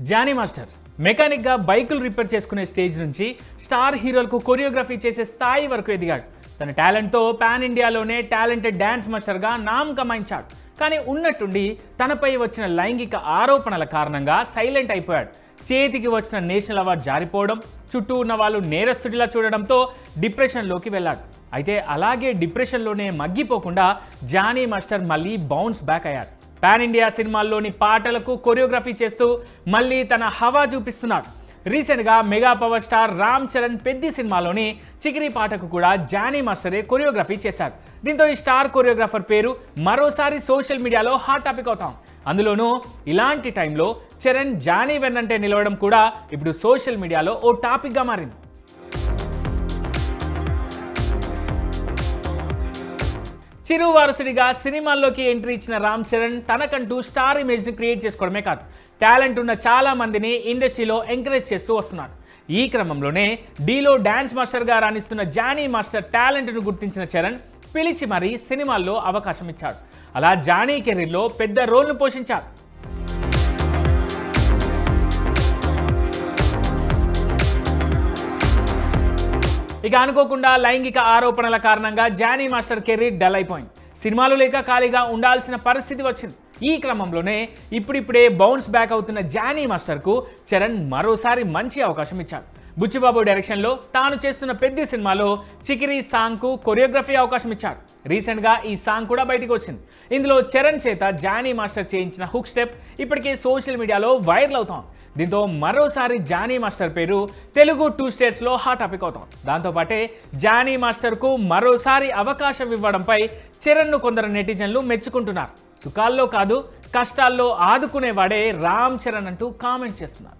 Johnny master mechanic గా బైకులు repair చేసుకునే స్టేజ్ నుంచి స్టార్ హీరోలకు కొరియోగ్రఫీ చేసే స్థాయి వరకు ఎదిగాడు. తన టాలెంట్ తో పాన్ ఇండియాలోనే టాలెంటెడ్ డాన్స్ మాస్టర్ గా నామ్ కమాయించాడు. కానీ ఉన్నట్టుండి తనపై వచ్చిన లైంగిక ఆరోపణల కారణంగా సైలెంట్ అయిపోయాడు. చేతికి వచ్చిన నేషనల్ అవార్డు జారిపోవడం, చుట్టూ ఉన్న వాళ్ళు నేరస్తుడిలా చూడడంతో డిప్రెషన్లోకి వెళ్ళాడు. అయితే అలాగే డిప్రెషన్లోనే మగ్గిపోకుండా జానీ మాస్టర్ మళ్ళీ బౌన్స్ బ్యాక్ అయ్యాడు. పాన్ ఇండియా సినిమాల్లోని పాటలకు కొరియోగ్రఫీ చేస్తూ మళ్ళీ తన హవా చూపిస్తున్నాడు. రీసెంట్గా mega power star Ram Charan Peddi సినిమాలోని చికిరి పాటకు కూడా జానీ మాస్టరే కొరియోగ్రఫీ చేశారు. దీంతో ఈ స్టార్ కొరియోగ్రాఫర్ పేరు మరోసారి సోషల్ మీడియాలో హాట్ టాపిక్ అవుతాం. అందులోనూ ఇలాంటి టైంలో చరణ్ జానీ వెన్నంటే నిలవడం కూడా ఇప్పుడు సోషల్ మీడియాలో ఓ టాపిక్గా మారింది. చిరు వారసుడిగా సినిమాల్లోకి ఎంట్రీ ఇచ్చిన రామ్ చరణ్ తనకంటూ స్టార్ ఇమేజ్ని క్రియేట్ చేసుకోవడమే కాదు, టాలెంట్ ఉన్న చాలా మందిని ఇండస్ట్రీలో ఎంకరేజ్ చేస్తూ వస్తున్నాడు. ఈ క్రమంలోనే డీలో డాన్స్ మాస్టర్గా రాణిస్తున్న జానీ మాస్టర్ టాలెంట్ను గుర్తించిన చరణ్ పిలిచి మరీ సినిమాల్లో అవకాశం ఇచ్చాడు. అలా జానీ కెరీర్లో పెద్ద రోల్ను పోషించాడు. ఇక అనుకోకుండా లైంగిక ఆరోపణల కారణంగా జానీ మాస్టర్ కెరీర్ డల్ అయిపోయింది. సినిమాలు లేక ఖాళీగా ఉండాల్సిన పరిస్థితి వచ్చింది. ఈ క్రమంలోనే ఇప్పుడిప్పుడే బౌన్స్ బ్యాక్ అవుతున్న జానీ మాస్టర్కు చరణ్ మరోసారి మంచి అవకాశం ఇచ్చాడు. బుచ్చిబాబు డైరెక్షన్లో తాను చేస్తున్న పెద్ద సినిమాలో చికిరి సాంగ్కు కొరియోగ్రఫీ అవకాశం ఇచ్చాడు. రీసెంట్గా ఈ సాంగ్ కూడా బయటకు వచ్చింది. ఇందులో చరణ్ చేత జానీ మాస్టర్ చేయించిన హుక్ స్టెప్ ఇప్పటికే సోషల్ మీడియాలో వైరల్ అవుతాం. దీంతో మరోసారి జానీ మాస్టర్ పేరు తెలుగు 2 స్టేట్స్లో హాట్ టాపిక్ అవుతాం. దాంతోపాటే జానీ మాస్టర్కు మరోసారి అవకాశం ఇవ్వడంపై చరణ్ను కొందరు నెటిజన్లు మెచ్చుకుంటున్నారు. సుఖాల్లో కాదు కష్టాల్లో ఆదుకునేవాడే రామ్ చరణ్ అంటూ కామెంట్ చేస్తున్నారు.